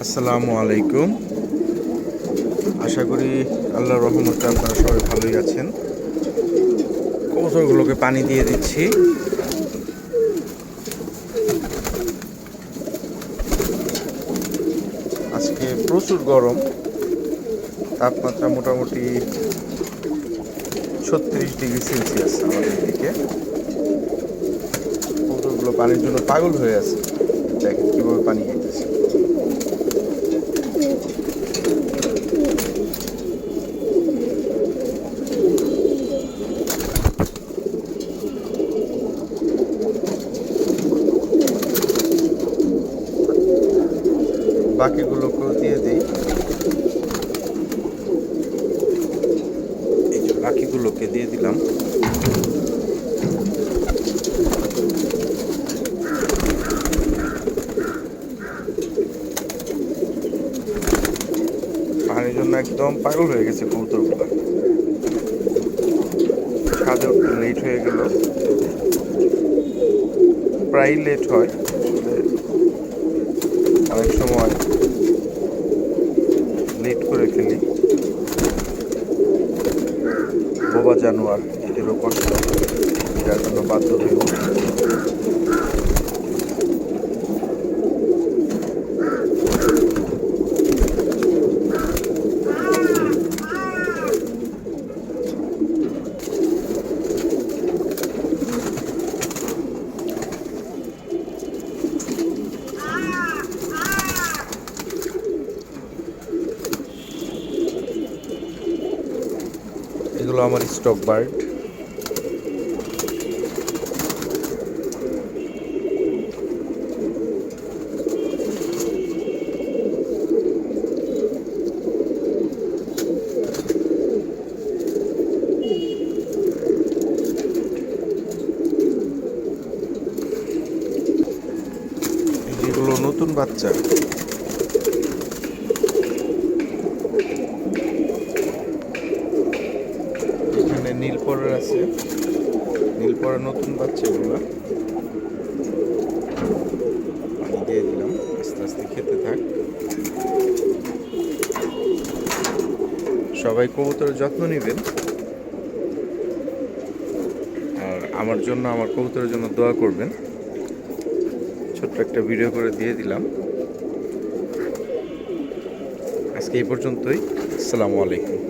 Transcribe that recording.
আসসালামু আলাইকুম। আশা করি আল্লাহর রহমতে আপনারা সবাই ভালোই আছেন। কবুতরগুলোকে পানি দিয়ে দিচ্ছি। আজকে প্রচুর গরম, তাপমাত্রা মোটামুটি 36 ডিগ্রি সেলসিয়াস আমাদের দিকে। কবুতরগুলো পানির জন্য পাগল হয়ে আছে, দেখেন কীভাবে পানি খেতেছে। বাকিগুলোকেও দিয়ে দিই। এই যে বাকিগুলোকে দিয়ে দিলাম। পানির জন্য একদম পাগল হয়ে গেছে কবুতরগুলো। ছাদে উঠতে লেট হয়ে গেল, প্রায় লেট হয় অনেক সময়, লেট করে ফেলি। বোবা জানোয়ার, এদেরও কষ্ট, যার জন্য বাধ্য হয়ে উঠি। এগুলো আমার স্টক বার্ড। যেগুলো নতুন বাচ্চা, এখানে নীলপরের আছে, নীলপরের নতুন বাচ্চাগুলো পানি দিয়ে দিলাম, আস্তে আস্তে খেতে থাক। সবাই কবুতরের যত্ন নেবেন, আর আমার জন্য, আমার কবুতরের জন্য দোয়া করবেন। ছোট্ট একটা ভিডিও করে দিয়ে দিলাম। আজকে এই পর্যন্তই। আসসালামু আলাইকুম।